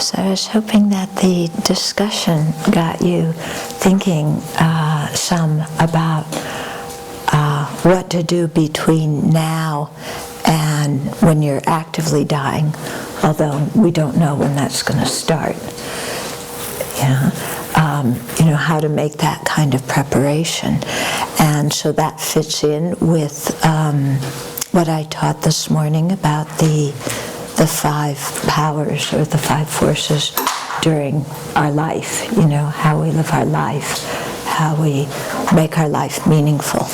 So I was hoping that the discussion got you thinking some about what to do between now and when you're actively dying, although we don't know when that's going to start. Yeah. How to make that kind of preparation. And so that fits in with what I taught this morning about the 5 powers or the 5 forces during our life, how we live our life, how we make our life meaningful.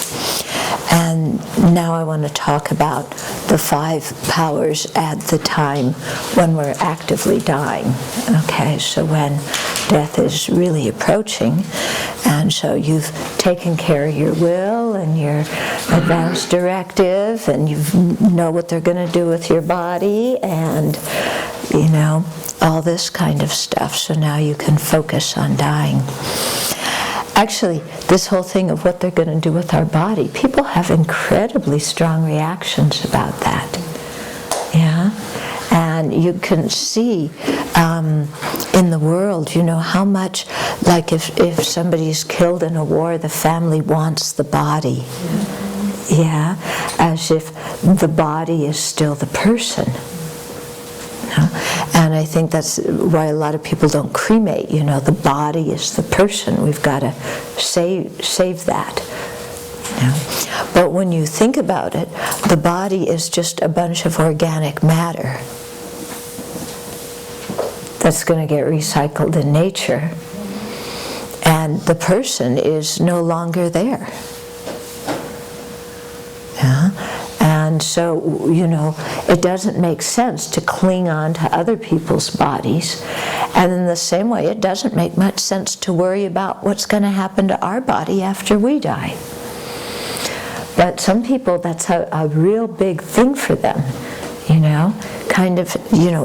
And now I want to talk about the 5 powers at the time when we're actively dying. Okay, so when death is really approaching, and so you've taken care of your will and your advance directive, and you know what they're going to do with your body, and all this kind of stuff. So now you can focus on dying. Actually, this whole thing of what they're going to do with our body, people have incredibly strong reactions about that. Yeah? And you can see in the world, how much, like if somebody's killed in a war, the family wants the body. Yeah? As if the body is still the person. And I think that's why a lot of people don't cremate. The body is the person. We've got to save that. But when you think about it, the body is just a bunch of organic matter that's going to get recycled in nature. And the person is no longer there. Yeah? And so, it doesn't make sense to cling on to other people's bodies. And in the same way, it doesn't make much sense to worry about what's going to happen to our body after we die. But some people, that's a real big thing for them,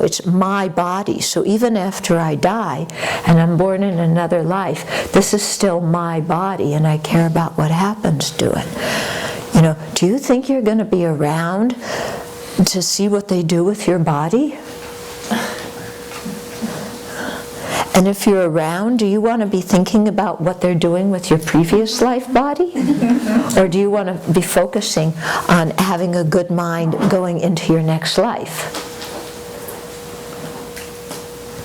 it's my body. So even after I die and I'm born in another life, this is still my body, and I care about what happens to it. Do you think you're going to be around to see what they do with your body? And if you're around, do you want to be thinking about what they're doing with your previous life body? Or do you want to be focusing on having a good mind going into your next life?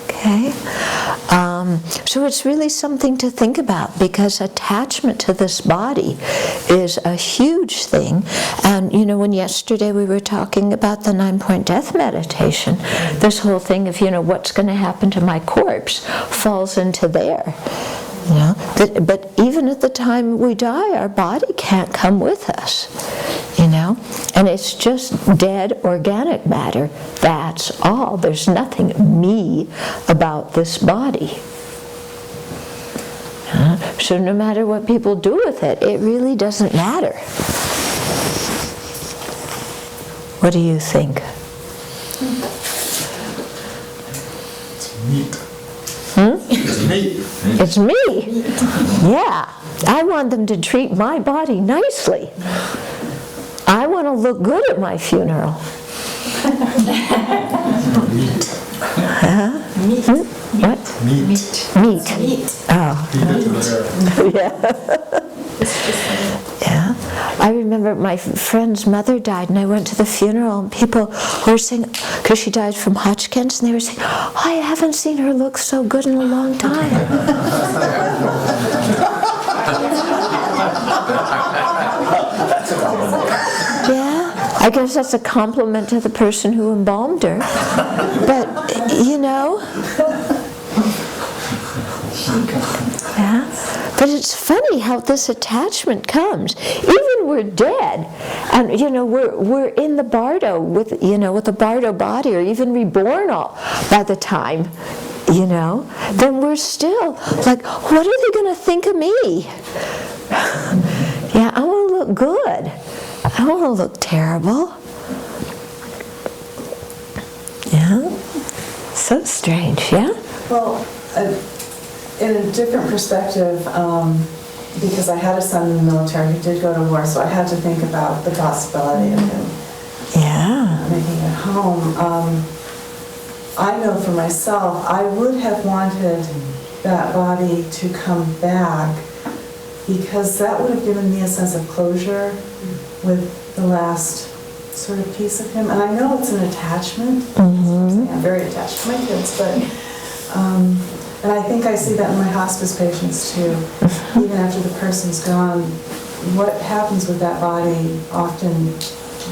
Okay? So it's really something to think about, because attachment to this body is a huge thing. And when yesterday we were talking about the 9-point death meditation, this whole thing of what's going to happen to my corpse falls into there. But even at the time we die, our body can't come with us. And it's just dead organic matter. That's all. There's nothing me about this body. So no matter what people do with it, it really doesn't matter. What do you think? It's meat. It's me. It's me. Yeah. I want them to treat my body nicely. I want to look good at my funeral. Meat. Huh? Meat. What? Meat. Meat. Meat. Oh. Yeah. Yeah. I remember my friend's mother died, and I went to the funeral, and people were saying, because she died from Hodgkin's, and they were saying, "Oh, I haven't seen her look so good in a long time." Yeah, I guess that's a compliment to the person who embalmed her. But, yeah. But it's funny how this attachment comes. Even we're dead, and we're in the bardo with the bardo body, or even reborn by the time, then we're still like, what are they going to think of me? Yeah, I want to look good. I don't want to look terrible. Yeah? So strange, yeah? Well, in a different perspective, because I had a son in the military who did go to war, so I had to think about the possibility of him Yeah. making it home. I know for myself, I would have wanted that body to come back because that would have given me a sense of closure with the last sort of piece of him. And I know it's an attachment. I'm very attached to my kids, but and I think I see that in my hospice patients too. Even after the person's gone, what happens with that body often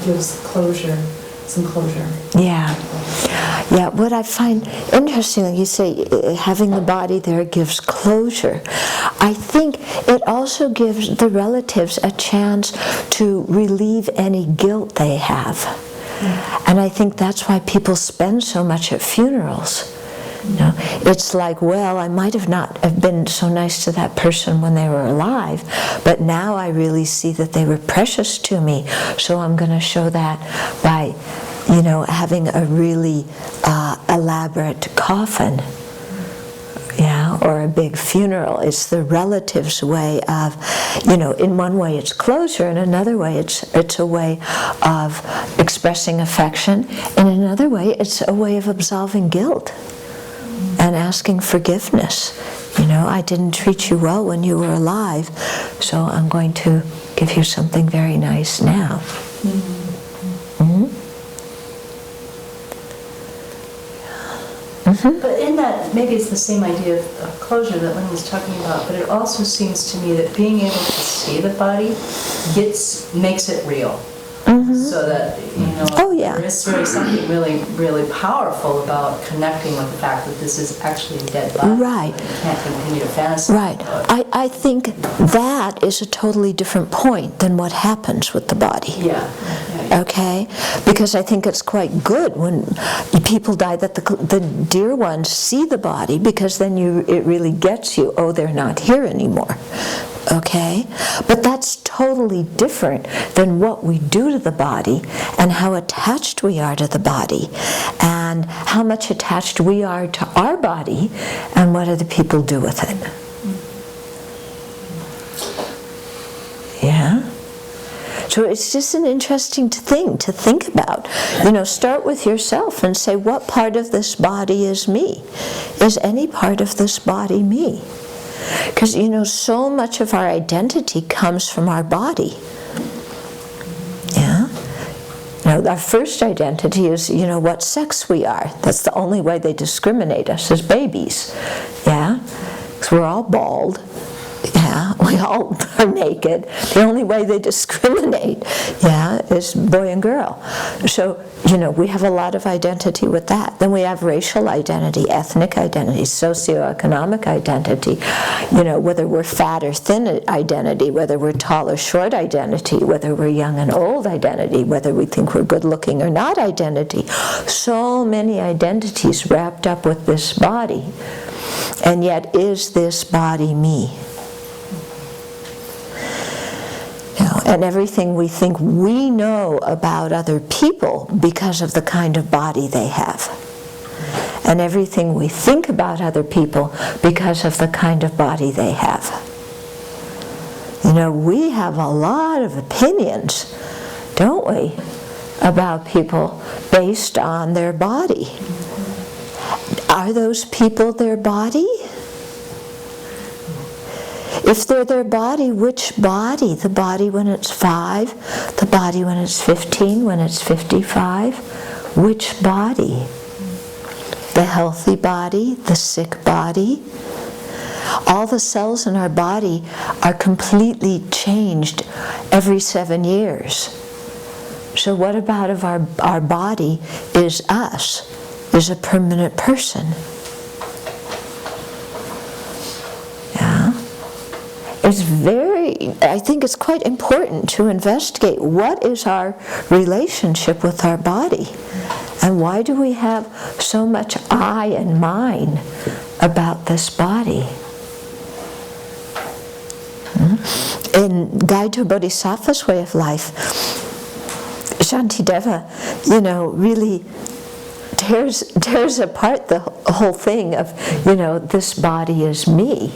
gives closure, some closure. Yeah. Yeah, what I find interesting, like you say, having the body there gives closure. I think it also gives the relatives a chance to relieve any guilt they have. And I think that's why people spend so much at funerals. You know, it's like, well, I might have not have been so nice to that person when they were alive, but now I really see that they were precious to me, so I'm going to show that by, you know, having a really elaborate coffin, yeah, or a big funeral. It's the relatives' way of, you know, in one way it's closure, in another way it's a way of expressing affection, in another way it's a way of absolving guilt and asking forgiveness. You know, I didn't treat you well when you were alive, so I'm going to give you something very nice now. But in that, maybe it's the same idea of closure that Lynn was talking about, but it also seems to me that being able to see the body makes it real. So that, you know, there is something really, really powerful about connecting with the fact that this is actually a dead body. Right. You can't continue to fantasize. Right. I think that is a totally different point than what happens with the body. Yeah. Okay? Because I think it's quite good when people die that the dear ones see the body, because then it really gets you, oh, they're not here anymore. Okay? But that's totally different than what we do to the body and how attached we are to the body and how much attached we are to our body and what other people do with it. Yeah? So it's just an interesting thing to think about. You know, start with yourself and say, what part of this body is me? Is any part of this body me? Because, you know, so much of our identity comes from our body. Yeah? You know, our first identity is, you know, what sex we are. That's the only way they discriminate us as babies. Yeah? Because we're all bald. Yeah, we all are naked. The only way they discriminate, yeah, is boy and girl. So, you know, we have a lot of identity with that. Then we have racial identity, ethnic identity, socioeconomic identity, you know, whether we're fat or thin identity, whether we're tall or short identity, whether we're young and old identity, whether we think we're good looking or not identity. So many identities wrapped up with this body. And yet, is this body me? And everything we think we know about other people because of the kind of body they have. And everything we think about other people because of the kind of body they have. You know, we have a lot of opinions, don't we, about people based on their body. Are those people their body? If they're their body, which body? The body when it's 5, the body when it's 15, when it's 55? Which body? The healthy body, the sick body? All the cells in our body are completely changed every 7 years. So what about if our body is us, is a permanent person? It's I think it's quite important to investigate what is our relationship with our body and why do we have so much I and mine about this body. In Guide to a Bodhisattva's Way of Life, Shantideva, you know, really tears apart the whole thing of, you know, this body is me.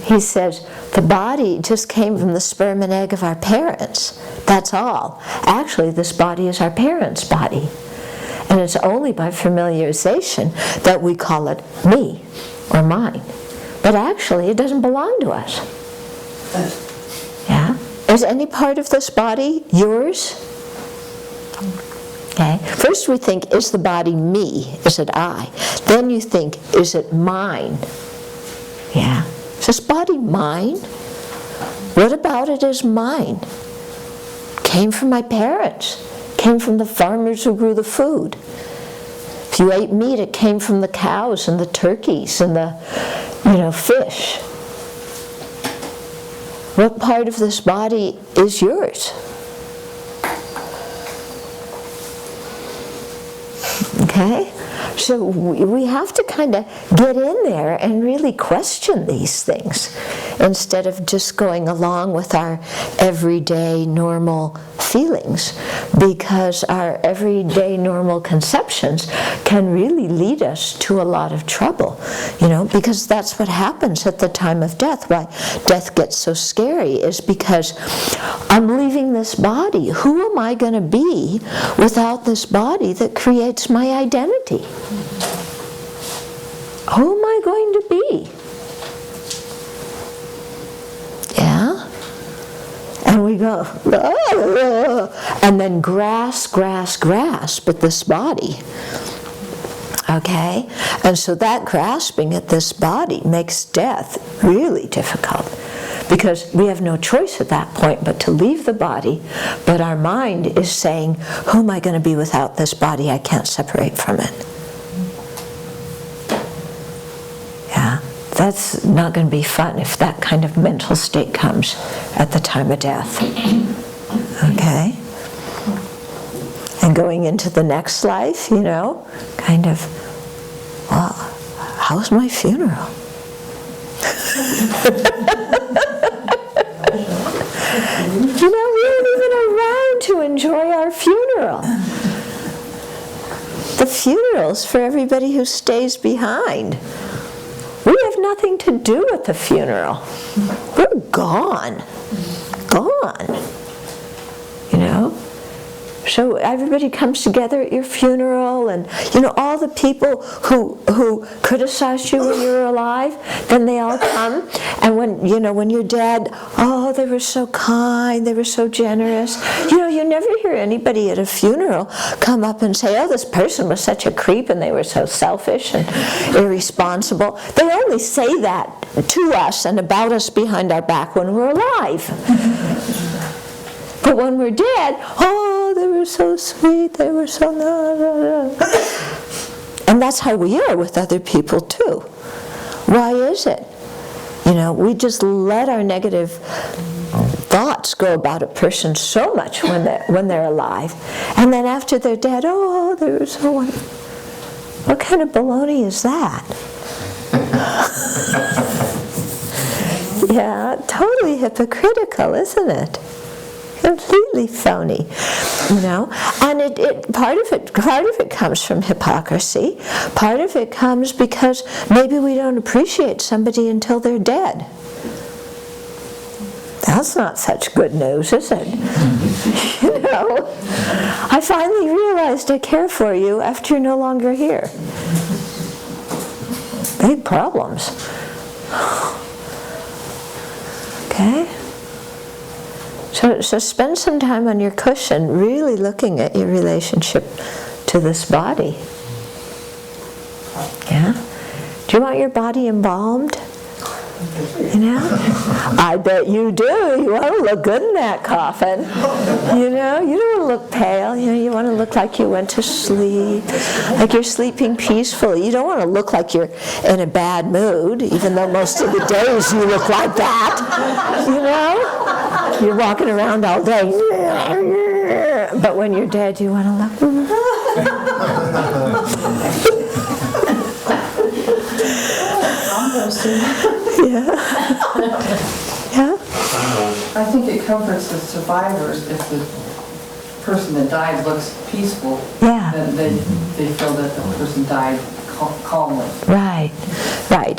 He says, the body just came from the sperm and egg of our parents. That's all. Actually, this body is our parents' body. And it's only by familiarization that we call it me or mine. But actually, it doesn't belong to us. Yeah? Is any part of this body yours? Okay. First we think, is the body me? Is it I? Then you think, is it mine? Yeah. Is this body mine? What about it is mine? Came from my parents. Came from the farmers who grew the food. If you ate meat, it came from the cows and the turkeys and the, fish. What part of this body is yours? Okay? So we have to kind of get in there and really question these things instead of just going along with our everyday normal feelings, because our everyday normal conceptions can really lead us to a lot of trouble, because that's what happens at the time of death. Why death gets so scary is because I'm leaving this body. Who am I going to be without this body that creates my identity? Who am I going to be? Yeah? And we go, and then grasp at this body. Okay? And so that grasping at this body makes death really difficult, because we have no choice at that point but to leave the body, but our mind is saying, who am I going to be without this body? I can't separate from it. Yeah, that's not going to be fun if that kind of mental state comes at the time of death. Okay? And going into the next life, kind of, well, how's my funeral? We aren't even around to enjoy our funeral. The funeral's for everybody who stays behind. We have nothing to do with the funeral. We're gone. Gone. So everybody comes together at your funeral, and all the people who criticized you when you were alive, then they all come, and when you're dead, oh, they were so kind, they were so generous. You never hear anybody at a funeral come up and say, oh, this person was such a creep and they were so selfish and irresponsible. They only say that to us and about us behind our back when we're alive. But when we're dead, oh, they were so sweet, they were so... And that's how we are with other people too. Why is it? We just let our negative thoughts go about a person so much when they're alive. And then after they're dead, oh, they were so wonderful. What kind of baloney is that? Yeah, totally hypocritical, isn't it? Completely phony, and part of it comes from hypocrisy. Part of it comes because maybe we don't appreciate somebody until they're dead. That's not such good news, is it? I finally realized I care for you after you're no longer here. Big problems. Okay? So spend some time on your cushion really looking at your relationship to this body. Yeah? Do you want your body embalmed? I bet you do. You want to look good in that coffin. You don't want to look pale. You want to look like you went to sleep, like you're sleeping peacefully. You don't want to look like you're in a bad mood, even though most of the days you look like that. You're walking around all day. But when you're dead, you want to look... Yeah. Yeah. I think it comforts the survivors if the person that died looks peaceful. Yeah. Then they feel that the person died calmly. Right.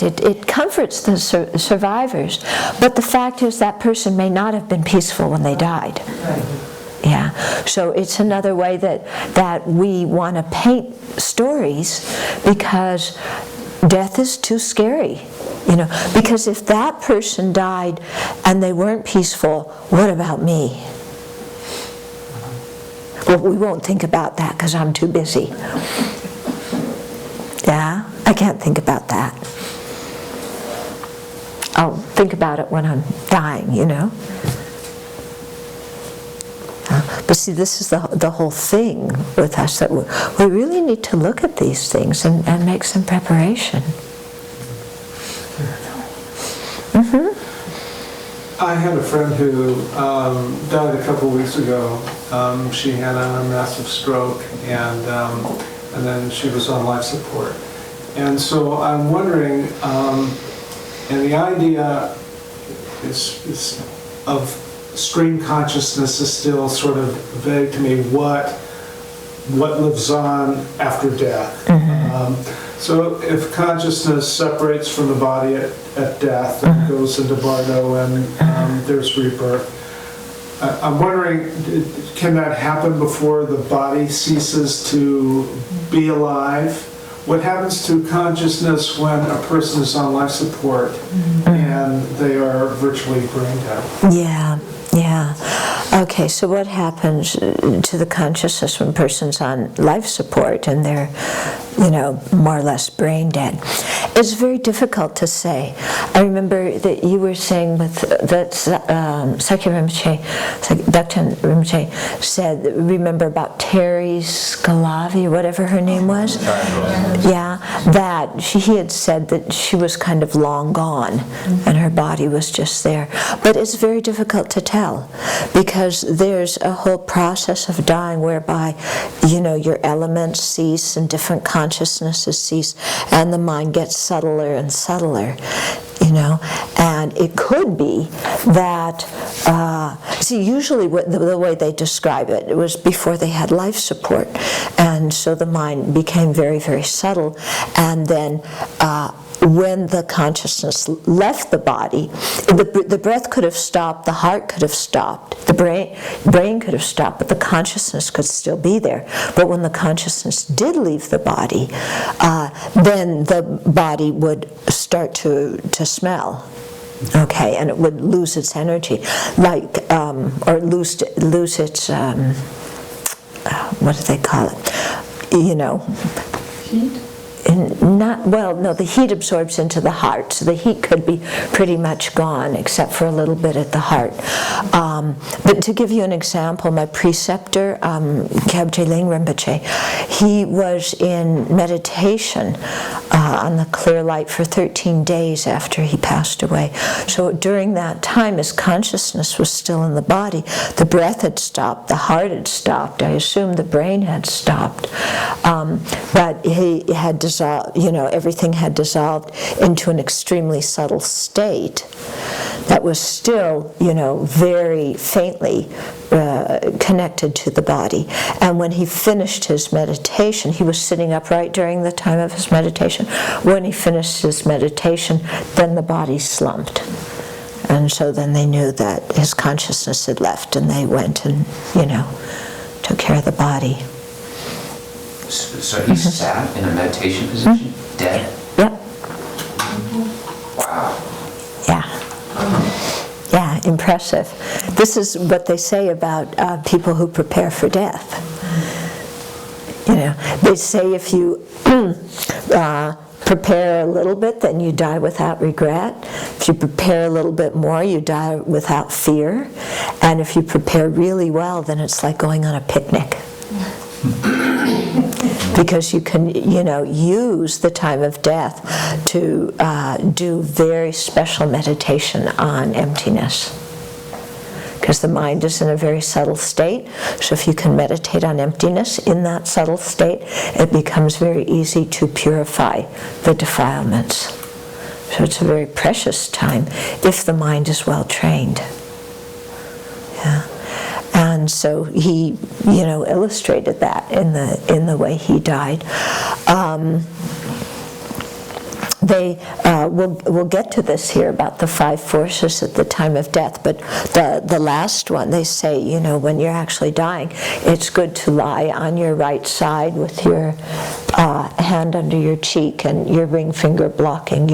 It comforts the survivors, but the fact is that person may not have been peaceful when they died. Right. Yeah, so it's another way that we want to paint stories, because death is too scary, because if that person died and they weren't peaceful, what about me? Well, we won't think about that because I'm too busy. Yeah, I can't think about that. I'll think about it when I'm dying, But see, this is the whole thing with us, that we really need to look at these things and make some preparation. I had a friend who died a couple weeks ago. She had a massive stroke, and then she was on life support. And so I'm wondering, and the idea is of stream consciousness is still sort of vague to me. What lives on after death? So if consciousness separates from the body at death and goes into Bardo and there's rebirth, I'm wondering, can that happen before the body ceases to be alive? What happens to consciousness when a person is on life support and they are virtually brain dead? Yeah. Okay, so what happens to the consciousness when a person's on life support and they're, more or less brain dead? It's very difficult to say. I remember that you were saying that Sakya Rinpoche, Daktan Rinpoche said, remember about Terry Scalavi, whatever her name was? Yeah, that he had said that she was kind of long gone and her body was just there. But it's very difficult to tell, because there's a whole process of dying whereby, your elements cease and different consciousnesses cease, and the mind gets subtler and subtler, and it could be that, usually the way they describe it was before they had life support, and so the mind became very, very subtle, and then when the consciousness left the body, the breath could have stopped, the heart could have stopped, the brain could have stopped, but the consciousness could still be there. But when the consciousness did leave the body, then the body would start to smell. Okay, and it would lose its energy, or lose its, what do they call it? Heat? The heat absorbs into the heart, so the heat could be pretty much gone, except for a little bit at the heart. But to give you an example, my preceptor, Khabje Ling Rinpoche, he was in meditation on the clear light for 13 days after he passed away. So during that time, his consciousness was still in the body. The breath had stopped, the heart had stopped, I assume the brain had stopped. But he had dissolved, everything had dissolved into an extremely subtle state that was still, very faintly connected to the body. And when he finished his meditation, he was sitting upright during the time of his meditation. When he finished his meditation, then the body slumped. And so then they knew that his consciousness had left, and they went and, took care of the body. So he sat in a meditation position, dead? Yep. Wow. Yeah, impressive. This is what they say about people who prepare for death. They say if you prepare a little bit, then you die without regret. If you prepare a little bit more, you die without fear. And if you prepare really well, then it's like going on a picnic. Because you can, use the time of death to do very special meditation on emptiness. Because the mind is in a very subtle state, so if you can meditate on emptiness in that subtle state, it becomes very easy to purify the defilements. So it's a very precious time if the mind is well trained. Yeah. And so he, illustrated that in the way he died. we'll get to this here about the 5 forces at the time of death, but the last one, they say, when you're actually dying, it's good to lie on your right side with your hand under your cheek and your ring finger blocking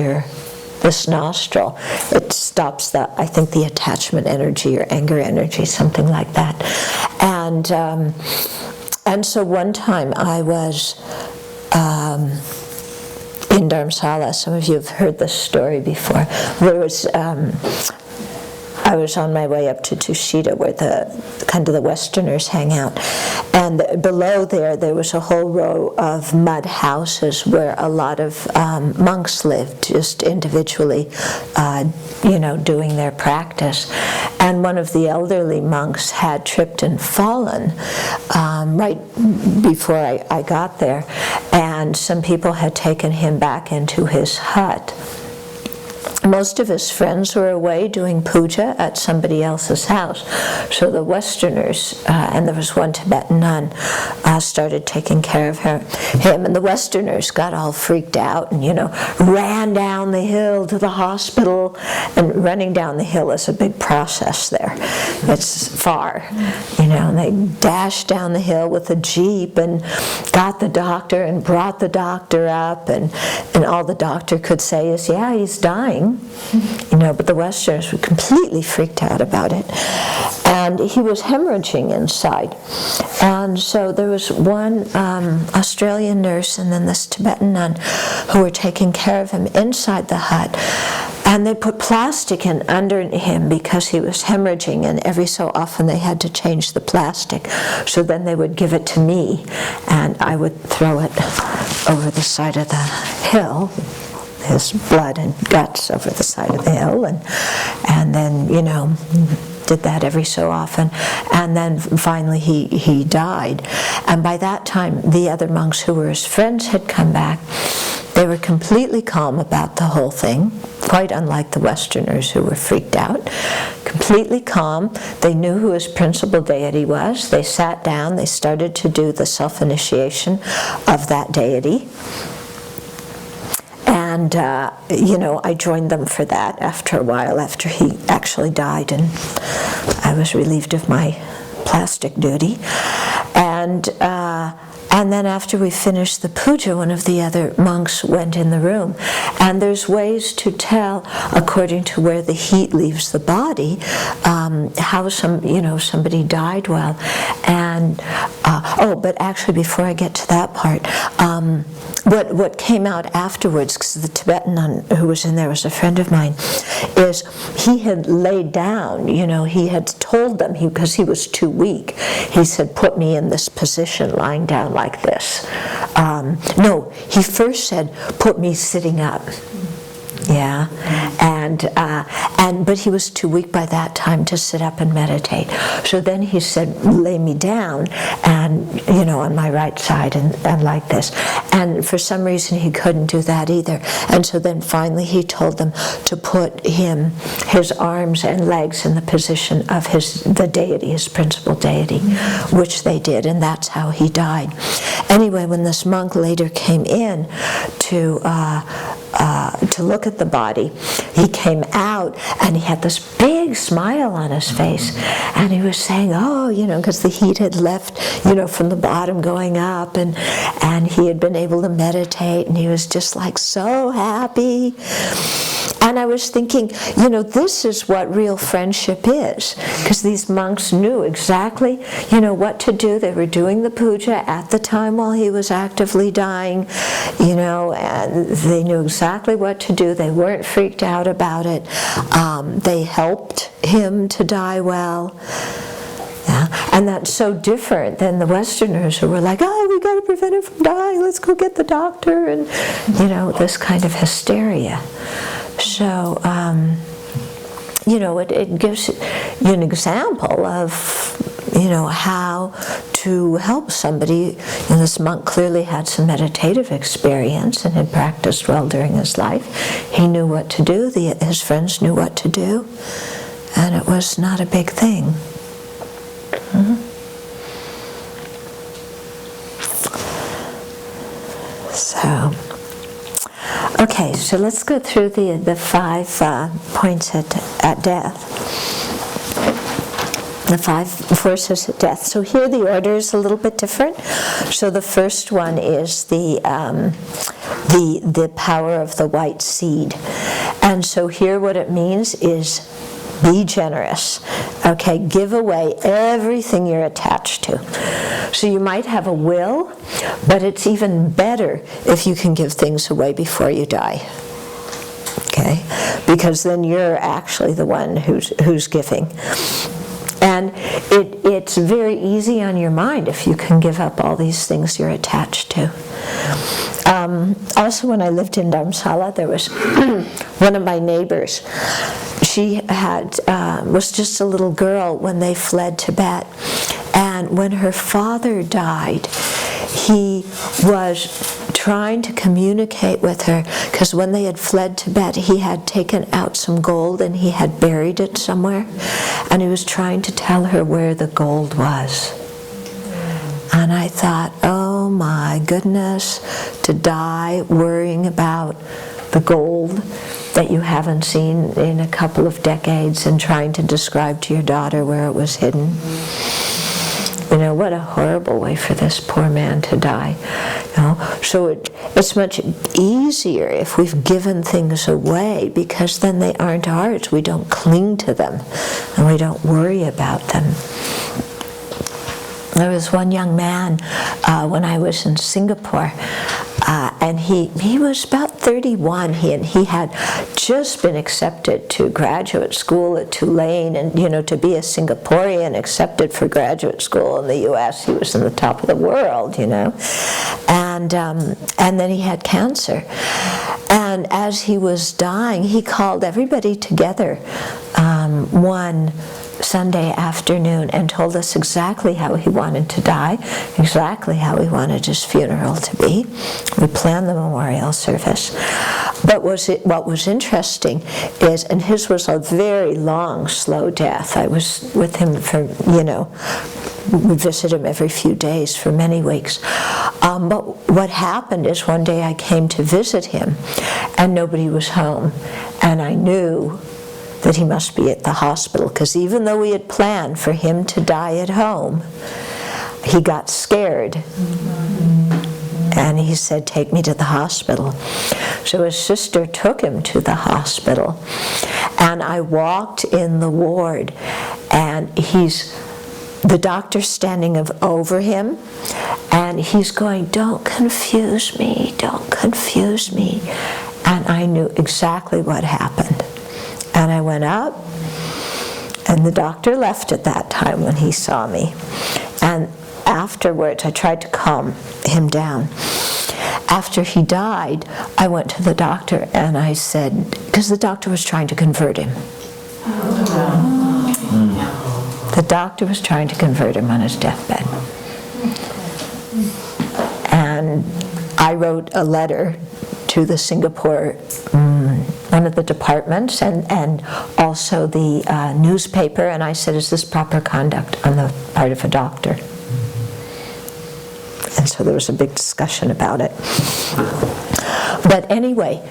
this nostril. It stops I think the attachment energy or anger energy, something like that. And so one time I was in Dharamsala. Some of you have heard this story before. I was on my way up to Tushita, where the Westerners hang out, and below there was a whole row of mud houses where a lot of monks lived, just individually, doing their practice. And one of the elderly monks had tripped and fallen right before I got there, and some people had taken him back into his hut. Most of his friends were away doing puja at somebody else's house. So the Westerners, and there was one Tibetan nun, started taking care of him. And the Westerners got all freaked out and, ran down the hill to the hospital. And running down the hill is a big process there. It's far, and they dashed down the hill with a jeep and got the doctor and brought the doctor up. And all the doctor could say is, yeah, he's dying. But the Westerners were completely freaked out about it. And he was hemorrhaging inside. And so there was one Australian nurse and then this Tibetan nun who were taking care of him inside the hut. And they put plastic in under him because he was hemorrhaging, and every so often they had to change the plastic. So then they would give it to me, and I would throw it over the side of the hill, his blood and guts over the side of the hill, and then, did that every so often. And then finally he died. And by that time, the other monks who were his friends had come back. They were completely calm about the whole thing, quite unlike the Westerners who were freaked out. Completely calm. They knew who his principal deity was. They sat down. They started to do the self-initiation of that deity. And, I joined them for that after a while, after he actually died, and I was relieved of my plastic duty. And then after we finished the puja, one of the other monks went in the room. And there's ways to tell, according to where the heat leaves the body, how somebody died well. And, but actually before I get to that part, what came out afterwards, because the Tibetan nun who was in there was a friend of mine, is he had laid down, he had told them, because he was too weak, he said, put me in this position, lying down like this. No, he first said, put me sitting up. Yeah, but he was too weak by that time to sit up and meditate. So then he said, lay me down, and on my right side, and like this. And for some reason he couldn't do that either. And so then finally he told them to put his arms and legs in the position of the deity, his principal deity, which they did, and that's how he died. Anyway, when this monk later came in to look at the body, he came out and he had this big smile on his face, and he was saying, because the heat had left, from the bottom going up, and he had been able to meditate, and he was just like so happy. And I was thinking, this is what real friendship is, because these monks knew exactly, what to do. They were doing the puja at the time while he was actively dying, and they knew exactly what to do. They weren't freaked out about it. They helped him to die well. Yeah. And that's so different than the Westerners who were like, we got to prevent him from dying, let's go get the doctor, and, this kind of hysteria. So, it gives you an example of, how to help somebody. And this monk clearly had some meditative experience and had practiced well during his life. He knew what to do, his friends knew what to do, and it was not a big thing. Mm-hmm. So, Okay, so let's go through the 5 points at death. The 5 forces at death. So here the order is a little bit different. So the first one is the power of the white seed. And so here what it means is be generous. Okay, give away everything you're attached to. So you might have a will, but it's even better if you can give things away before you die. Okay, because then you're actually the one who's giving. And it's very easy on your mind if you can give up all these things you're attached to. Also, when I lived in Dharamsala, there was one of my neighbors. She was just a little girl when they fled Tibet. And when her father died, he was trying to communicate with her, because when they had fled Tibet, he had taken out some gold and he had buried it somewhere, and he was trying to tell her where the gold was. And I thought, oh my goodness, to die worrying about the gold that you haven't seen in a couple of decades and trying to describe to your daughter where it was hidden. You know, what a horrible way for this poor man to die. You know? So it's much easier if we've given things away, because then they aren't ours. We don't cling to them and we don't worry about them. There was one young man when I was in Singapore, and he was about 31. He had just been accepted to graduate school at Tulane, and to be a Singaporean accepted for graduate school in the U.S., he was in the top of the world, and then he had cancer. And as he was dying, he called everybody together one Sunday afternoon and told us exactly how he wanted to die, exactly how he wanted his funeral to be. We planned the memorial service. But what was interesting is, and his was a very long, slow death. I was with him for, we visit him every few days for many weeks. But what happened is one day I came to visit him and nobody was home. And I knew that he must be at the hospital, because even though we had planned for him to die at home, he got scared. And he said, take me to the hospital. So his sister took him to the hospital. And I walked in the ward, and the doctor's standing over him, and he's going, don't confuse me, don't confuse me. And I knew exactly what happened. And I went up, and the doctor left at that time when he saw me. And afterwards, I tried to calm him down. After he died, I went to the doctor and I said, because the doctor was trying to convert him. The doctor was trying to convert him on his deathbed. And I wrote a letter to the Singapore, one of the departments, and also the newspaper, and I said, is this proper conduct on the part of a doctor? And so there was a big discussion about it. But anyway,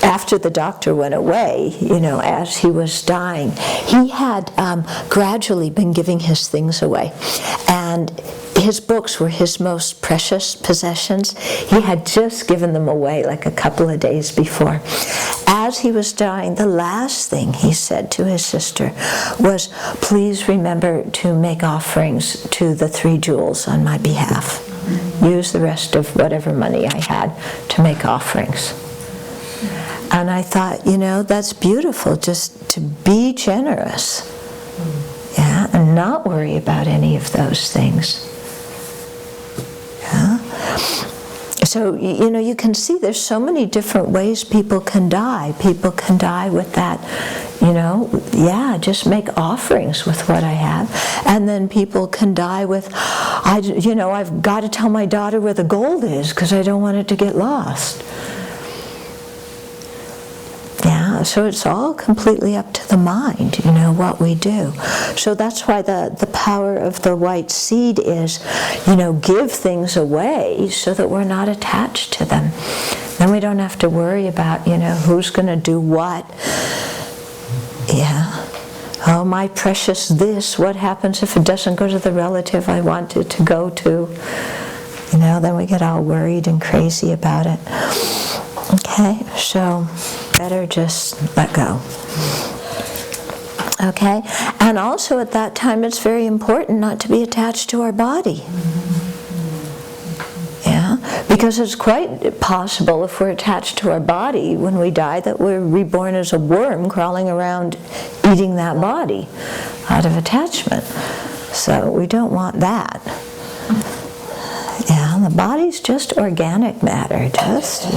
after the doctor went away, as he was dying, he had gradually been giving his things away. And his books were his most precious possessions. He had just given them away like a couple of days before. As he was dying, the last thing he said to his sister was, please remember to make offerings to the 3 jewels on my behalf. Use the rest of whatever money I had to make offerings. And I thought, that's beautiful, just to be generous. Yeah, and not worry about any of those things. Yeah. So, you can see there's so many different ways people can die. People can die with that, just make offerings with what I have. And then people can die with, I've got to tell my daughter where the gold is because I don't want it to get lost. Yeah, Yeah, so it's all completely up to the mind, what we do. So that's why the power of the white seed is, give things away so that we're not attached to them. Then we don't have to worry about, who's going to do what. Yeah. Oh, my precious this, what happens if it doesn't go to the relative I want it to go to? Then we get all worried and crazy about it. Okay, so better just let go. Okay, and also at that time it's very important not to be attached to our body. Yeah, because it's quite possible if we're attached to our body when we die that we're reborn as a worm crawling around eating that body out of attachment. So we don't want that. Yeah, the body's just organic matter, just.